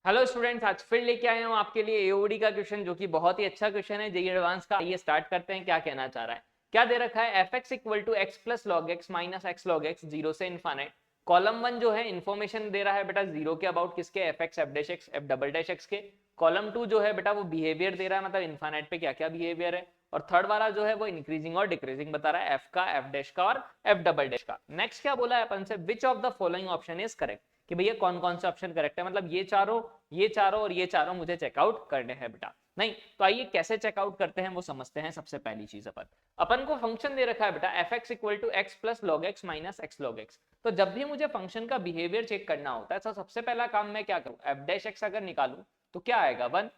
Hello students, आज फिर लेके आए हूँ आपके लिए एओडी का क्वेश्चन जो कि बहुत ही अच्छा क्वेश्चन है जेईई एडवांस का। आइए स्टार्ट करते हैं। क्या कहना चाह रहा है, क्या दे रखा है, f x equal to x plus log x minus x log x zero से इनफाइनाइट। कॉलम वन जो है इन्फॉर्मेशन दे रहा है बेटा जीरो के अबाउट, किसके, F x F dash x F double dash x के। कॉलम टू जो है बेटा वो बिहेवियर दे रहा है, मतलब इनफाइनाइट पे क्या क्या बिहेवियर है। और थर्ड वाला जो है वो इंक्रीजिंग और डिक्रीजिंग बता रहा है, एफ का, एफ डैश का और एफ डबल डैश का। नेक्स्ट क्या बोला है अपन से, which of the following option is correct, कि भैया कौन कौन से ऑप्शन करेक्ट है, मतलब ये चारों और ये चारों मुझे चेकआउट करने हैं बेटा। नहीं तो आइए कैसे चेकआउट करते हैं वो समझते हैं। सबसे पहली चीज अपन को फंक्शन दे रखा है बेटा f x equal to x plus log x minus x log x. तो जब भी मुझे फंक्शन का बिहेवियर चेक करना होता है तो सबसे पहला काम मैं क्या करूं, एफ डैश एक्स अगर निकालूं तो क्या आएगा, वन।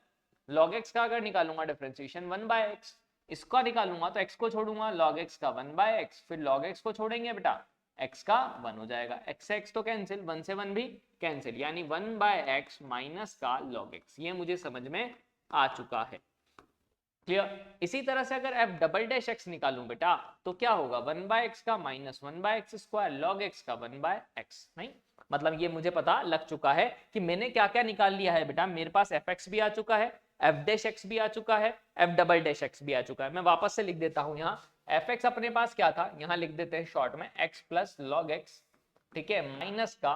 लॉग एक्स का अगर निकालूंगा डिफरेंशिएशन वन बाय एक्स, इसका निकालूंगा तो एक्स को छोड़ूंगा, लॉग एक्स का वन बाय एक्स, फिर लॉग एक्स को छोड़ेंगे बेटा एक्स का वन हो जाएगा, एक्स से एक्स तो कैंसिल, वन से वन भी कैंसिल, यानी वन बाय एक्स माइनस का लॉग एक्स। ये मुझे समझ में आ चुका है, क्लियर। इसी तरह से अगर एफ डबल डैश एक्स निकालूं बेटा तो क्या होगा, वन बाय एक्स का minus one by x square log x का वन बाय एक्स। नहीं मतलब ये मुझे पता लग चुका है कि मैंने क्या क्या निकाल लिया है बेटा। मेरे पास एफ एक्स भी आ चुका है, एफ डैश एक्स भी आ चुका है, एफ डबल डैश एक्स भी आ चुका है। मैं वापस से लिख देता हूं, यहाँ एफ एक्स अपने पास क्या था, यहाँ लिख देते हैं शॉर्ट में एक्स प्लस लॉग एक्स, ठीक है, माइनस का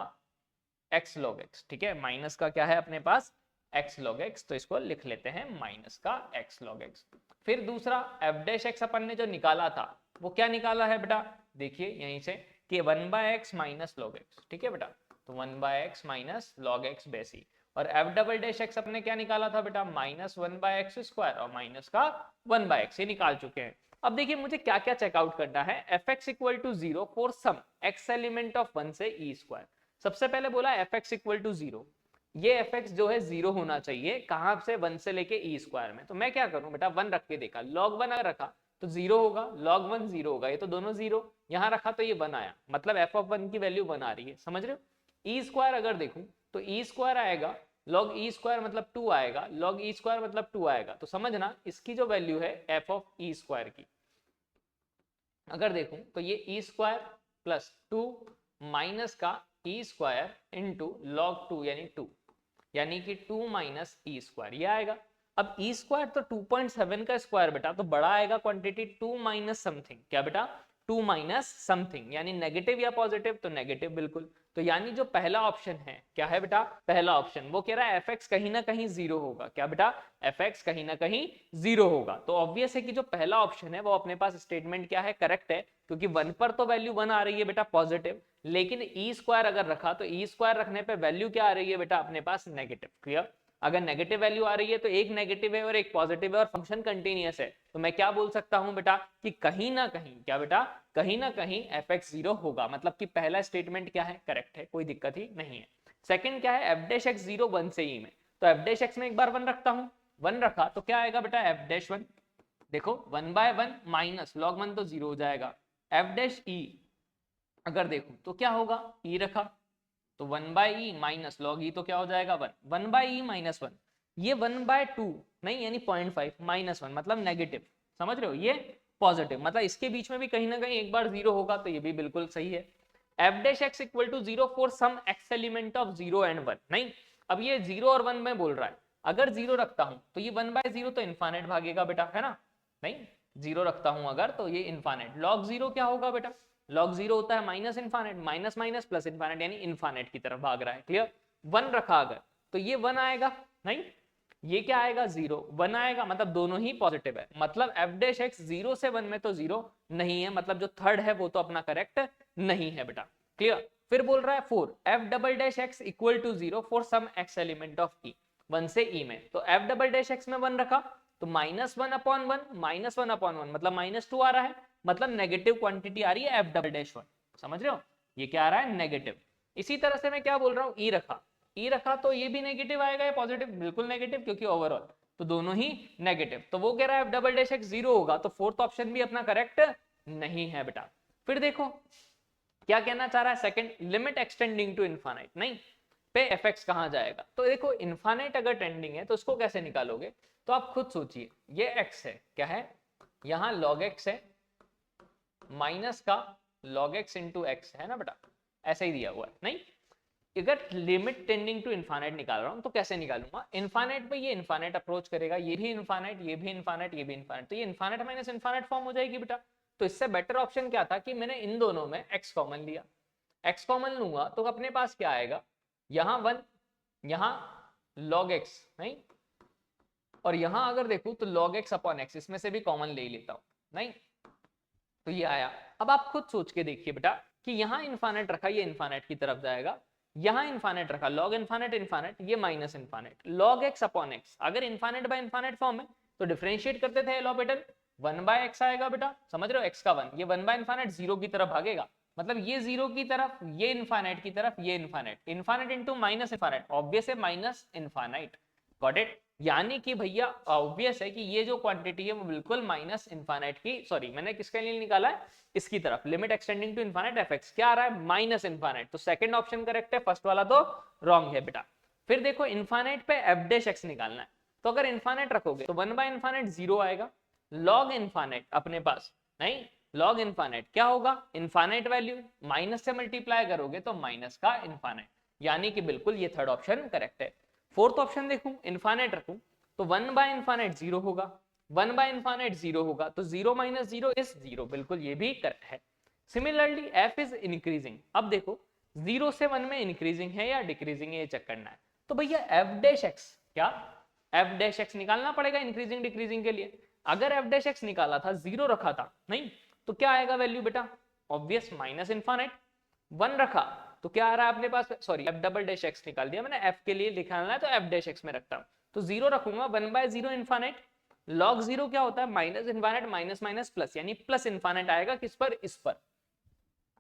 एक्स लॉग एक्स, ठीक है, माइनस का क्या है अपने पास एक्स लॉग एक्स, तो इसको लिख लेते हैं माइनस का एक्स लॉग एक्स। फिर दूसरा एफ डैश एक्स अपन ने जो निकाला था वो क्या निकाला है बेटा, देखिए यहीं से कि one by x minus log x, ठीक है बेटा, तो one by x minus log x बेसी। और एफ डबल डैश एक्स अपने क्या निकाला था बेटा, minus one by x square और माइनस का वन बाय एक्स, ये निकाल चुके हैं। अब देखिए मुझे क्या क्या चेकआउट करना है, f x equal to zero for some x element of one से ई स्क्वायर। सबसे पहले बोला f x equal to zero, ये एफ एक्स जो है जीरो होना चाहिए, कहां से, वन से लेके ई स्क्वायर में। तो मैं क्या करूं बेटा, वन रख के देखा, लॉग वन अगर रखा तो जीरो होगा, लॉग वन जीरो होगा, ये तो दोनों जीरो, यहां रखा तो ये वन आया, मतलब एफ ऑफ वन की वैल्यू वन आ रही है, समझ रहे हो। ई स्क्वायर अगर देखूं तो ई स्क्वायर आएगा, लॉग ई स्क्वायर मतलब टू आएगा, लॉग ई स्क्वायर मतलब टू आएगा, तो समझना इसकी जो वैल्यू है एफ ऑफ ई स्क्वायर की अगर देखूं तो ये E square plus two minus का E square into log to यानी टू, यानी कि टू माइनस ई स्क्वायर ये आएगा। अब ई स्क्वायर तो 2.7 का स्क्वायर बेटा, तो बड़ा आएगा क्वांटिटी, टू माइनस समथिंग, क्या बेटा, टू माइनस समथिंग, यानी नेगेटिव या पॉजिटिव, तो नेगेटिव बिल्कुल। तो यानी जो पहला ऑप्शन है क्या है बेटा, पहला ऑप्शन वो कह रहा है एफ एक्स कहीं ना कहीं जीरो होगा, क्या बेटा, एफ एक्स कहीं ना कहीं जीरो होगा। तो ऑब्वियस है कि जो पहला ऑप्शन है वो अपने पास स्टेटमेंट क्या है, करेक्ट है, क्योंकि वन पर तो वैल्यू वन आ रही है बेटा पॉजिटिव, लेकिन ई स्क्वायर अगर रखा तो ई स्क्वायर रखने पे वैल्यू क्या आ रही है बेटा अपने पास, नेगेटिव, क्लियर। अगर नेगेटिव वैल्यू आ रही है तो एक नेगेटिव है और एक पॉजिटिव है और फंक्शन कंटिन्यूअस है, तो मैं क्या बोल सकता हूं बेटा कि कहीं ना कहीं, क्या बेटा, कहीं ना कहीं एफ एक्स जीरो होगा, मतलब कि पहला स्टेटमेंट क्या है, करेक्ट है, कोई दिक्कत ही नहीं है। सेकंड क्या है, f dash x zero one से ही में, तो एफ डैश एक्स में एक बार वन रखता हूं, वन रखा तो क्या आएगा बेटा एफ डैश वन, देखो one by one minus log one तो जीरो हो जाएगा, एफ डैश ई अगर देखूं तो क्या होगा, ई रखा तो one by e minus log e तो क्या हो जाएगा one, one by e minus one, ये वन बाय टू नहीं यानी 0.5 माइनस वन मतलब नेगेटिव, समझ रहे हो, ये पॉजिटिव, मतलब इसके बीच में भी कहीं ना कहीं एक बार जीरो होगा, तो ये भी बिल्कुल सही है। F dash x equal to zero for some x element of zero and one, नहीं अब ये जीरो और वन में बोल रहा है, अगर जीरो रखता हूं तो ये वन बाय जीरो तो इनफाइनाइट भागेगा बेटा, है ना, नहीं जीरो रखता हूं अगर तो ये इनफाइनाइट, लॉग जीरो क्या होगा बेटा, लॉग जीरो होता है minus infinite, minus minus plus infinite यानी इनफाइनाइट की तरफ भाग रहा है, क्लियर। वन रखा अगर तो ये वन आएगा, नहीं ये क्या आएगा, जीरो, वन आएगा, मतलब दोनों ही पॉजिटिव है, मतलब एफ डैश एक्स जीरो से वन में तो जीरो नहीं है, मतलब जो थर्ड है वो तो अपना करेक्ट नहीं है बेटा, क्लियर। फिर बोल रहा है for f double dash x equal to zero for some x element of e, one से ई में, तो एफ डबल डैश एक्स में वन रखा तो minus one upon one, minus one upon one मतलब माइनस टू आ रहा है, मतलब नेगेटिव क्वांटिटी आ रही है एफ डबल डैश वन, समझ रहे हो, ये क्या आ रहा है, नेगेटिव। इसी तरह से मैं क्या बोल रहा हूँ, ई रखा, ई रखा तो ये भी नेगेटिव आएगा या पॉजिटिव, बिल्कुल नेगेटिव, क्योंकि ओवरऑल तो दोनों ही नेगेटिव, तो वो कह रहा है F double dash x zero होगा, तो फोर्थ ऑप्शन भी अपना करेक्ट नहीं है बेटा। फिर देखो क्या कहना चाह रहा है, second limit x tending to infinite, नहीं पे एफ एक्स कहां जाएगा, तो देखो इनफाइनाइट अगर टेंडिंग है तो उसको कैसे निकालोगे, तो आप खुद सोचिए, ये एक्स है, क्या है, यहां लॉग एक्स है माइनस का लॉग एक्स इंटू एक्स है ना बेटा, ऐसे ही दिया हुआ है, नहीं अगर लिमिट टेंडिंग टू इनफाइनाइट निकाल रहा हूं तो कैसे निकालूंगा, इनफाइनाइट पे ये इनफाइनाइट अप्रोच करेगा, ये भी इनफाइनाइट, ये भी इनफाइनाइट, ये भी इनफाइनाइट, तो ये इनफाइनाइट माइनस इनफाइनाइट फॉर्म हो जाएगी बेटा। तो इससे बेटर ऑप्शन क्या था कि मैंने इन दोनों में x कॉमन लिया, x कॉमन लूंगा तो अपने पास क्या आएगा, यहाँ 1, यहाँ log x, नहीं, और यहां अगर देखूं तो log x अपॉन x, इसमें से भी कॉमन ले लेता हूं, नहीं, तो ये आया। अब आप खुद सोच के देखिए बेटा कि यहाँ इनफाइनाइट रखा, ये इनफाइनाइट की तरफ जाएगा, यहाँ इनफाइनाइट रखा, log इनफाइनाइट इनफाइनाइट, ये minus infinite, log x upon x, अगर इनफाइनाइट बाय इनफाइनाइट फॉर्म है तो डिफरेंशिएट करते थे एलोपेटल, 1 बाय x आएगा बेटा, समझ रहे हो, x का 1, ये 1 बाय इनफाइनाइट 0 की तरफ भागेगा, मतलब ये 0 की तरफ, ये इनफाइनाइट की तरफ, ये infinite, infinite into minus infinite, obvious है माइनस इनफाइनाइट, गॉट इट। यानी कि भैया ऑब्वियस है कि ये जो क्वांटिटी है वो बिल्कुल माइनस इनफाइनाइट की, सॉरी मैंने किसके लिए निकाला है, इसकी तरफ, limit x tending to infinite f x, क्या आ रहा है, माइनस इनफाइनाइट, तो सेकंड ऑप्शन करेक्ट है, फर्स्ट वाला तो रॉन्ग है बेटा। फिर देखो इनफाइनाइट पे एफ डैश एक्स निकालना है, तो अगर इनफाइनाइट रखोगे तो 1 बाय इनफाइनाइट 0 आएगा, लॉग इनफाइनाइट अपने पास, नहीं, लॉग इनफाइनाइट क्या होगा, इनफाइनाइट वैल्यू माइनस से मल्टीप्लाई करोगे तो माइनस का इनफाइनाइट, यानी कि बिल्कुल ये थर्ड ऑप्शन करेक्ट है। फोर्थ ऑप्शन देखूं, इनफाइनाइट रखूं तो 1 बाय इनफाइनाइट 0 होगा, 1 बाय इनफाइनाइट 0 होगा, तो 0 माइनस 0 इज 0, बिल्कुल ये भी करेक्ट है। सिमिलरली f इज इंक्रीजिंग, अब देखो 0 से 1 में इंक्रीजिंग है या डिक्रीजिंग है ये चेक करना है, तो भैया f डैश x, क्या f डैश x निकालना पड़ेगा इंक्रीजिंग डिक्रीजिंग के लिए, अगर f डैश x निकाला था 0 रखा था, नहीं, तो क्या आएगा वैल्यू बेटा, ऑब्वियस माइनस इनफाइनाइट, 1 रखा तो क्या आ रहा है अपने पास, sorry f double dash x निकाल दिया मैंने, f के लिए निकालना है तो f डैश x में रखता हूं, तो 0 रखूंगा, 1 बाय 0 इनफाइनाइट, log 0 क्या होता है, minus infinite minus minus plus, यानी प्लस इनफाइनाइट आएगा किस पर, इस पर,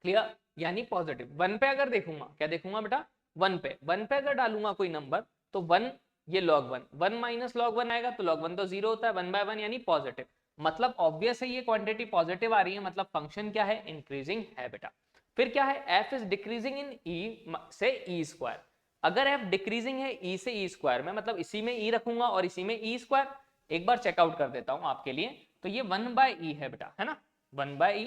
क्लियर, यानी पॉजिटिव। 1 पे अगर देखूंगा, क्या देखूंगा बेटा, 1 पे अगर डालूंगा कोई नंबर तो 1, ये log 1, 1 माइनस log 1 आएगा, तो log 1 तो 0 होता है, 1 बाय 1 यानी पॉजिटिव, मतलब ऑब्वियस है ये क्वांटिटी पॉजिटिव आ रही है, मतलब फंक्शन क्या है, इंक्रीजिंग है बेटा। फिर क्या है, f is decreasing in e से e स्क्वायर, अगर f डिक्रीजिंग है e से e स्क्वायर में, मतलब इसी में e रखूंगा और इसी में e स्क्वायर, एक बार चेकआउट कर देता हूं आपके लिए, तो ये 1 बाय e है बेटा, है ना, 1 by e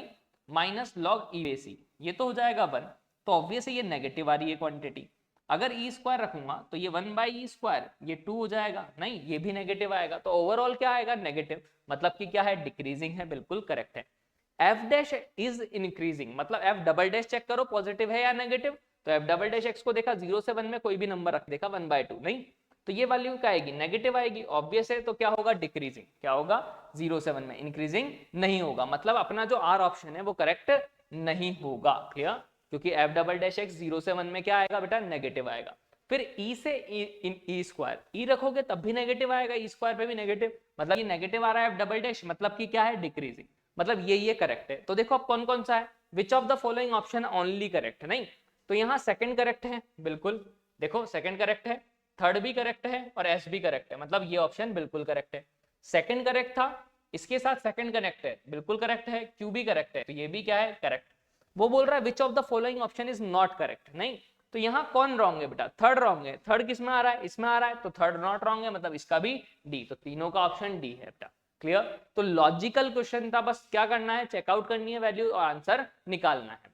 minus log e base e, ये तो हो जाएगा 1, तो ऑब्वियस है ये नेगेटिव आ रही है क्वांटिटी, अगर e स्क्वायर रखूंगा तो ये 1 बाय e स्क्वायर, ये 2 हो जाएगा, नहीं ये भी नेगेटिव आएगा, तो ओवरऑल क्या आएगा, नेगेटिव, मतलब कि क्या है, डिक्रीजिंग है, बिल्कुल करेक्ट है। f डैश इज इंक्रीजिंग, मतलब f डबल डैश चेक करो पॉजिटिव है या नेगेटिव, तो f डबल डैश x को देखा 0 से 1 में कोई भी नंबर रख देखा 1 बाय 2, नहीं, तो ये वैल्यू क्या आएगी, नेगेटिव आएगी, ऑब्वियस है, तो क्या होगा, डिक्रीजिंग, क्या होगा, 0 से 1 में इंक्रीजिंग नहीं होगा, मतलब अपना जो आर ऑप्शन है वो करेक्ट नहीं होगा, क्लियर, क्योंकि f डबल डैश x 0 से 1 में क्या आएगा बेटा, नेगेटिव आएगा। फिर e से e स्क्वायर, e रखोगे तब भी नेगेटिव आएगा, e स्क्वायर पे भी नेगेटिव, मतलब ये नेगेटिव आ रहा है f डबल डैश, मतलब कि क्या है, डिक्रीजिंग, मतलब ये करेक्ट है। तो देखो अब कौन कौन सा है, which of the following option only correct, नहीं, तो यहाँ सेकंड करेक्ट है, बिल्कुल देखो सेकंड करेक्ट है, थर्ड भी करेक्ट है और एस भी करेक्ट है, मतलब ये ऑप्शन बिल्कुल करेक्ट है। सेकंड करेक्ट था, इसके साथ सेकंड करेक्ट है, बिल्कुल करेक्ट है, क्यू भी करेक्ट है, तो ये भी क्या है, करेक्ट। वो बोल रहा है which of the following option is not correct, नहीं, तो यहाँ कौन रॉन्ग है बेटा, थर्ड रॉन्ग है, थर्ड किस में आ रहा है, इसमें आ रहा है, तो थर्ड नॉट रॉन्ग है, मतलब इसका भी डी, तो तीनों का ऑप्शन डी है बेटा, क्लियर। तो लॉजिकल क्वेश्चन था, बस क्या करना है, चेकआउट करनी है वैल्यू और आंसर निकालना है।